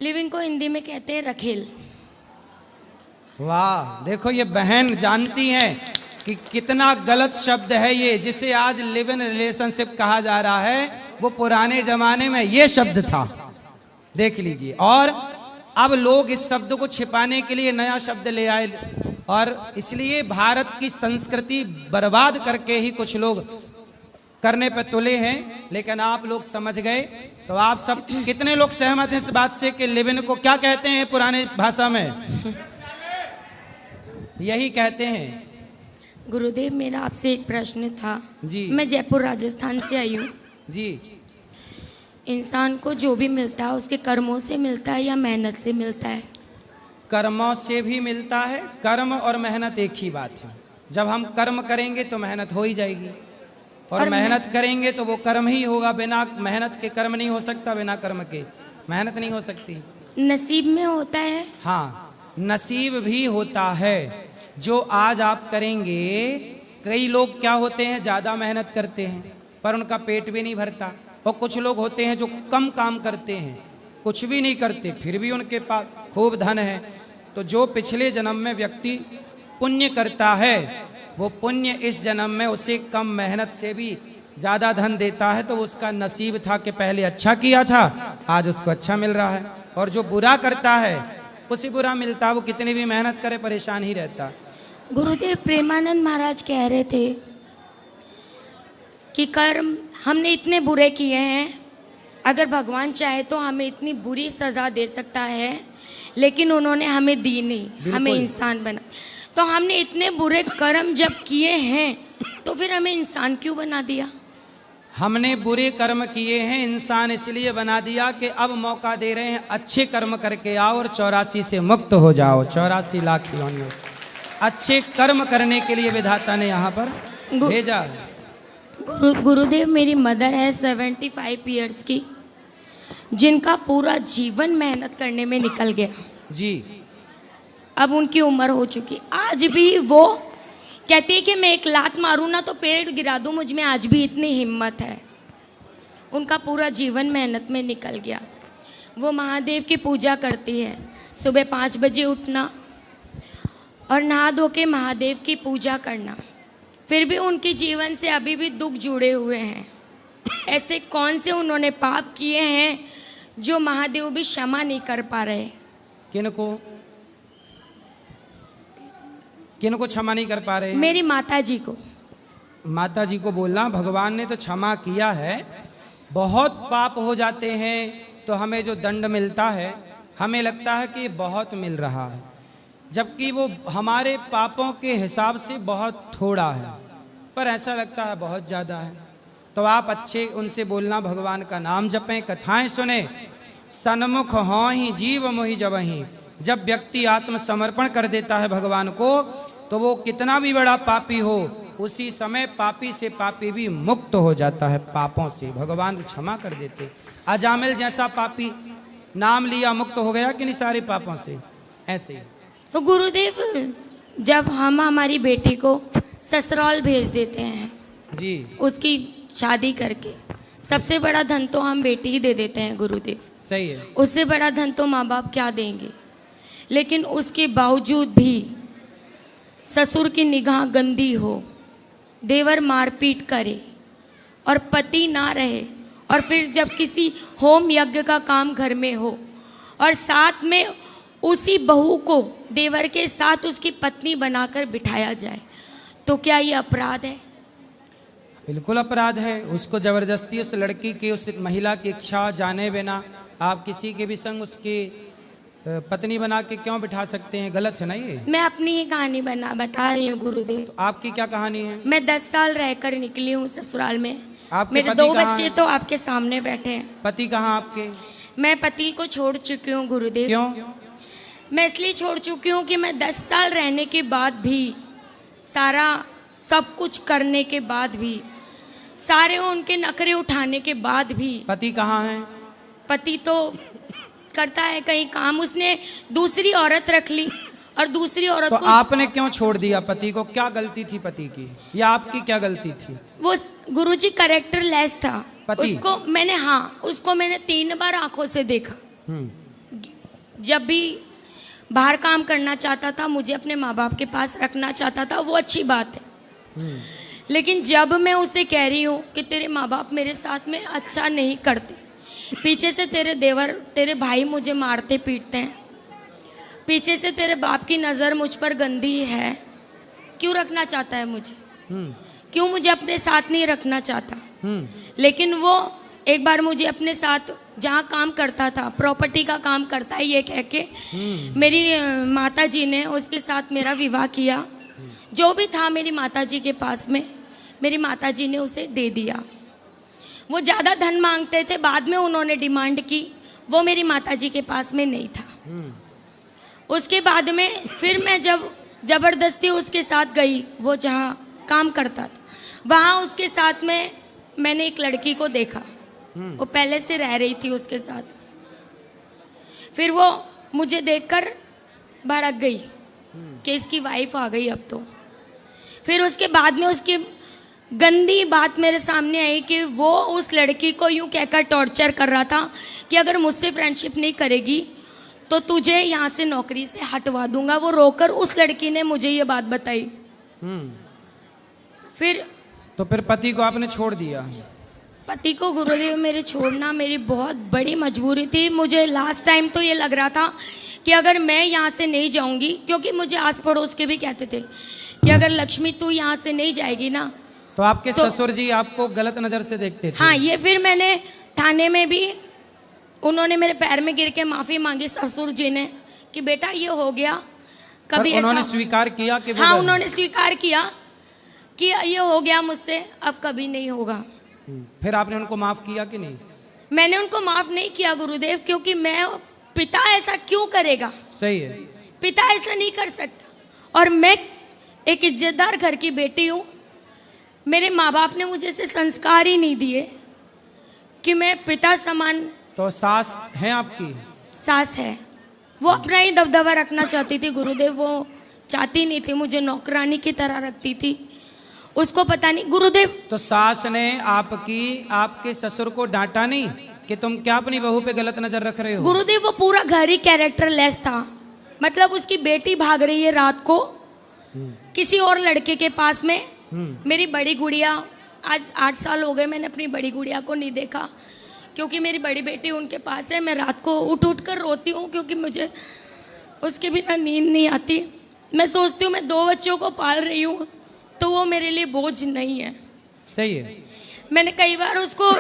Living को हिंदी में कहते हैं रखेल। वाह, देखो ये बहन जानती हैं कि कितना गलत शब्द है ये, जिसे आज लिव इन रिलेशनशिप कहा जा रहा है, वो पुराने जमाने में ये शब्द था। देख लीजिए, और अब लोग इस शब्द को छिपाने के लिए नया शब्द ले आए, और इसलिए भारत की संस्कृति बर्बाद करके ही कुछ लोग करने पे तुले हैं। लेकिन आप लोग समझ गए, तो आप सब कितने लोग सहमत हैं इस बात से कि लिव इन को क्या कहते हैं पुराने भाषा में? यही कहते हैं। गुरुदेव, मेरा आपसे एक प्रश्न था जी। मैं जयपुर राजस्थान से आई हूँ जी। इंसान को जो भी मिलता है उसके कर्मों से मिलता है या मेहनत से मिलता है? कर्मों से भी मिलता है। कर्म और मेहनत एक ही बात है। जब हम कर्म करेंगे तो मेहनत हो ही जाएगी, और मेहनत करेंगे तो वो कर्म ही होगा। बिना मेहनत के कर्म नहीं हो सकता, बिना कर्म के मेहनत नहीं हो सकती। नसीब में होता है? हाँ, नसीब भी होता है। जो आज आप करेंगे, कई लोग क्या होते हैं, ज़्यादा मेहनत करते हैं पर उनका पेट भी नहीं भरता, और कुछ लोग होते हैं जो कम काम करते हैं, कुछ भी नहीं करते, फिर भी उनके पास खूब धन है। तो जो पिछले जन्म में व्यक्ति पुण्य करता है, वो पुण्य इस जन्म में उसे कम मेहनत से भी ज़्यादा धन देता है। तो उसका नसीब था कि पहले अच्छा किया था, आज उसको अच्छा मिल रहा है। और जो बुरा करता है उसे बुरा मिलता, वो कितनी भी मेहनत करे परेशान ही रहता। गुरुदेव, प्रेमानंद महाराज कह रहे थे कि कर्म हमने इतने बुरे किए हैं, अगर भगवान चाहे तो हमें इतनी बुरी सज़ा दे सकता है, लेकिन उन्होंने हमें दी नहीं, हमें इंसान बना। तो हमने इतने बुरे कर्म जब किए हैं तो फिर हमें इंसान क्यों बना दिया? हमने बुरे कर्म किए हैं, इंसान इसलिए बना दिया कि अब मौका दे रहे हैं अच्छे कर्म करके आओ और 84 से मुक्त हो जाओ। 84 लाख योनियों अच्छे कर्म करने के लिए विधाता ने यहाँ पर भेजा। गुरुदेव, मेरी मदर है 75 ईयर्स की, जिनका पूरा जीवन मेहनत करने में निकल गया जी। अब उनकी उम्र हो चुकी, आज भी वो कहती है कि मैं एक लात मारूं ना तो पेड़ गिरा दूं, मुझ में आज भी इतनी हिम्मत है। उनका पूरा जीवन मेहनत में निकल गया। वो महादेव की पूजा करती है, सुबह 5 बजे उठना और नहा धो के महादेव की पूजा करना, फिर भी उनके जीवन से अभी भी दुख जुड़े हुए हैं। ऐसे कौन से उन्होंने पाप किए हैं जो महादेव भी क्षमा नहीं कर पा रहे? किनको किनको क्षमा नहीं कर पा रहे? मेरी माता जी को। माता जी को बोलना, भगवान ने तो क्षमा किया है। बहुत पाप हो जाते हैं तो हमें जो दंड मिलता है, हमें लगता है कि बहुत मिल रहा है, जबकि वो हमारे पापों के हिसाब से बहुत थोड़ा है, पर ऐसा लगता है बहुत ज़्यादा है। तो आप अच्छे उनसे बोलना, भगवान का नाम जपें, कथाएं सुने, सन्मुख हों ही जीव मोहि जबहि। जब व्यक्ति आत्मसमर्पण कर देता है भगवान को, तो वो कितना भी बड़ा पापी हो, उसी समय पापी से पापी भी मुक्त हो जाता है। पापों से भगवान क्षमा कर देते। अजामिल जैसा पापी नाम लिया, मुक्त हो गया कि नहीं सारे पापों से? ऐसे ही तो गुरुदेव, जब हम हमारी बेटी को ससुराल भेज देते हैं जी, उसकी शादी करके, सबसे बड़ा धन तो हम बेटी ही दे देते हैं गुरुदेव। सही है। उससे बड़ा धन तो माँ बाप क्या देंगे? लेकिन उसके बावजूद भी ससुर की निगाह गंदी हो, देवर मारपीट करे और पति ना रहे, और फिर जब किसी होम यज्ञ का काम घर में हो और साथ में उसी बहू को देवर के साथ उसकी पत्नी बनाकर बिठाया जाए, तो क्या ये अपराध है? बिल्कुल अपराध है। उसको जबरदस्ती उस लड़की की, उस महिला की इच्छा जाने बिना आप किसी के भी संग उसकी पत्नी बना के क्यों बिठा सकते हैं? गलत है ना ये। मैं अपनी ही कहानी बता रही हूँ गुरुदेव। तो आपकी क्या कहानी है? मैं 10 साल रहकर निकली हूँ ससुराल में। आपके मेरे पति 2 कहाँ बच्चे हैं? तो आपके सामने बैठे हैं। पति कहाँ आपके? मैं पति को छोड़ चुकी हूँ गुरुदेव। क्यों? मैं इसलिए छोड़ चुकी हूँ कि मैं 10 साल रहने के बाद भी, सारा सब कुछ करने के बाद भी, सारे उनके नखरे उठाने के बाद भी, पति कहाँ है? पति तो करता है कहीं काम, उसने दूसरी औरत रख ली और दूसरी औरत तो को। आपने क्यों छोड़ दिया पति को? क्या गलती थी पति की, या आपकी क्या गलती थी? वो गुरुजी कैरेक्टर लेस था। पति? उसको मैंने 3 बार आंखों से देखा। जब भी बाहर काम करना चाहता था, मुझे अपने माँ बाप के पास रखना चाहता था, वो अच्छी बात है। लेकिन जब मैं उसे कह रही हूँ कि तेरे माँ बाप मेरे साथ में अच्छा नहीं करते, पीछे से तेरे देवर, तेरे भाई मुझे मारते पीटते हैं, पीछे से तेरे बाप की नज़र मुझ पर गंदी है, क्यों रखना चाहता है मुझे, क्यों मुझे अपने साथ नहीं रखना चाहता। लेकिन वो एक बार मुझे अपने साथ जहाँ काम करता था, प्रॉपर्टी का काम करता है ये कह के, मेरी माता जी ने उसके साथ मेरा विवाह किया। जो भी था मेरी माता जी के पास में, मेरी माता जी ने उसे दे दिया। वो ज़्यादा धन मांगते थे, बाद में उन्होंने डिमांड की, वो मेरी माता जी के पास में नहीं था। उसके बाद में फिर मैं जब ज़बरदस्ती उसके साथ गई, वो जहाँ काम करता था, वहाँ उसके साथ में मैंने एक लड़की को देखा, वो पहले से रह रही थी उसके साथ। फिर वो मुझे देखकर भड़क गई कि इसकी वाइफ आ गई अब तो। फिर उसके बाद में उसकी गंदी बात मेरे सामने आई कि वो उस लड़की को यूं कहकर टॉर्चर कर रहा था कि अगर मुझसे फ्रेंडशिप नहीं करेगी तो तुझे यहाँ से नौकरी से हटवा दूंगा। वो रोकर उस लड़की ने मुझे ये बात बताई। फिर पति को आपने छोड़ दिया? पति को गुरुदेव मेरे छोड़ना मेरी बहुत बड़ी मजबूरी थी। मुझे लास्ट टाइम तो ये लग रहा था कि अगर मैं यहाँ से नहीं जाऊँगी, क्योंकि मुझे आस पड़ोस के भी कहते थे कि अगर लक्ष्मी तू यहाँ से नहीं जाएगी ना तो आपके ससुर जी आपको गलत नज़र से देखते थे? हाँ, ये फिर मैंने थाने में भी, उन्होंने मेरे पैर में गिर के माफ़ी मांगी ससुर जी ने कि बेटा ये हो गया, कभी ऐसा। उन्होंने स्वीकार किया कि हाँ, उन्होंने स्वीकार किया कि ये हो गया मुझसे, अब कभी नहीं होगा। फिर आपने उनको माफ किया कि नहीं? मैंने उनको माफ नहीं किया गुरुदेव, क्योंकि मैं, पिता ऐसा क्यों करेगा? सही है, पिता ऐसा नहीं कर सकता। और मैं एक इज्जतदार घर की बेटी हूँ, मेरे माँ बाप ने मुझे ऐसे संस्कार ही नहीं दिए कि मैं पिता समान। तो सास है आपकी? सास है, वो अपना ही दबदबा रखना चाहती थी गुरुदेव, वो चाहती नहीं थी मुझे नौकरानी की तरह रखती थी, उसको पता नहीं गुरुदेव। तो सास ने आपके ससुर को डांटा नहीं कि तुम क्या अपनी बहू पे गलत नजर रख रहे हो? गुरुदेव वो पूरा घर ही कैरेक्टर लेस था। मतलब उसकी बेटी भाग रही है रात को किसी और लड़के के पास में, मेरी बड़ी गुड़िया, आज 8 साल हो गए मैंने अपनी बड़ी गुड़िया को नहीं देखा, क्योंकि मेरी बड़ी बेटी उनके पास है। मैं रात को उठ कर रोती हूँ, क्योंकि मुझे उसके बिना नींद नहीं आती। मैं सोचती हूँ मैं 2 बच्चों को पाल रही हूँ तो वो मेरे लिए बोझ नहीं है। सही है। मैंने कई बार उसको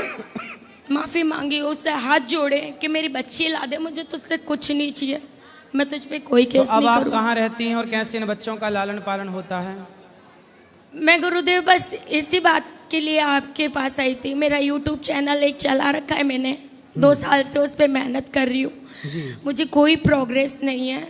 माफ़ी मांगी, उससे हाथ जोड़े कि मेरी बच्ची ला दे, मुझे तुझसे कुछ नहीं चाहिए, मैं तुझ पे कोई केस नहीं करूँ। अब आप कहाँ रहती हैं और कैसे इन बच्चों का लालन पालन होता है? मैं गुरुदेव बस इसी बात के लिए आपके पास आई थी। मेरा YouTube चैनल एक चला रखा है मैंने, 2 साल से उस पर मेहनत कर रही हूँ, मुझे कोई प्रोग्रेस नहीं है।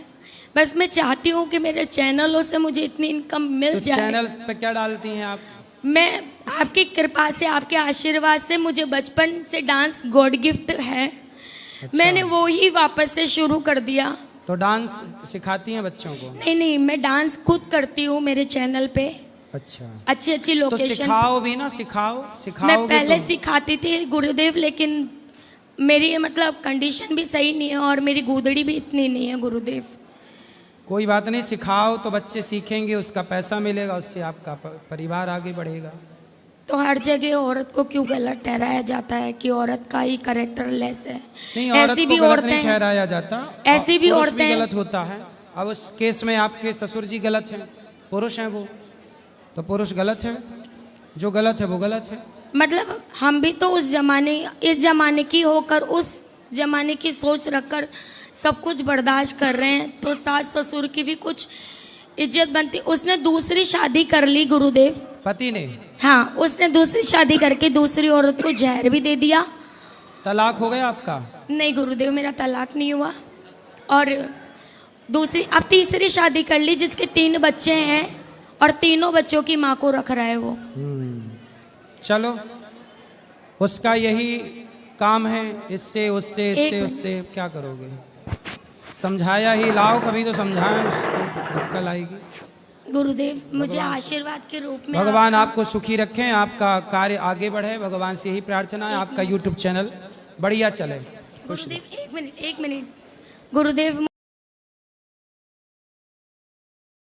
बस मैं चाहती हूँ कि मेरे चैनलों से मुझे इतनी इनकम मिल जाए। चैनल पे क्या डालती हैं आप? मैं आपकी कृपा से, आपके आशीर्वाद से, मुझे बचपन से डांस गॉड गिफ्ट है। अच्छा। मैंने वो ही वापस से शुरू कर दिया। तो डांस सिखाती हैं बच्चों को? नहीं, मैं डांस खुद करती हूँ मेरे चैनल पे। अच्छा, अच्छी लोकेशन। तो सिखाओ भी ना, सिखाओ। मैं पहले सिखाती थी गुरुदेव, लेकिन मेरी मतलब कंडीशन भी सही नहीं है और मेरी गूदड़ी भी इतनी नहीं है गुरुदेव। कोई बात नहीं, सिखाओ तो बच्चे सीखेंगे, उसका पैसा मिलेगा, उससे आपका परिवार आगे बढ़ेगा। तो हर जगह औरत को क्यों गलत ठहराया जाता है कि औरत का ही कैरेक्टर लेस है? नहीं, ऐसी भी औरतें नहीं ठहराया जाता, ऐसी भी औरतें गलत होता है। अब उस केस में आपके ससुर जी गलत हैं, पुरुष हैं वो, तो पुरुष गलत है, जो गलत है वो गलत है। मतलब हम भी तो इस जमाने की होकर उस जमाने की सोच रखकर सब कुछ बर्दाश्त कर रहे हैं, तो सास ससुर की भी कुछ इज्जत बनती। उसने दूसरी शादी कर ली गुरुदेव, पति ने। हाँ, उसने दूसरी शादी करके दूसरी औरत को जहर भी दे दिया। तलाक हो गया आपका? नहीं गुरुदेव, मेरा तलाक नहीं हुआ। और दूसरी, अब तीसरी शादी कर ली, जिसके 3 बच्चे हैं और तीनों बच्चों की माँ को रख रहा है वो। चलो, उसका यही काम है, इससे उससे इससे उससे क्या करोगे? समझाया ही लाओ, कभी तो समझाएं उसको, कल आएगी। गुरुदेव मुझे आशीर्वाद के रूप में भगवान आपको सुखी रखें, आपका कार्य आगे बढ़े, भगवान से यही प्रार्थना है, आपका YouTube चैनल बढ़िया चले। गुरुदेव एक मिनट, गुरुदेव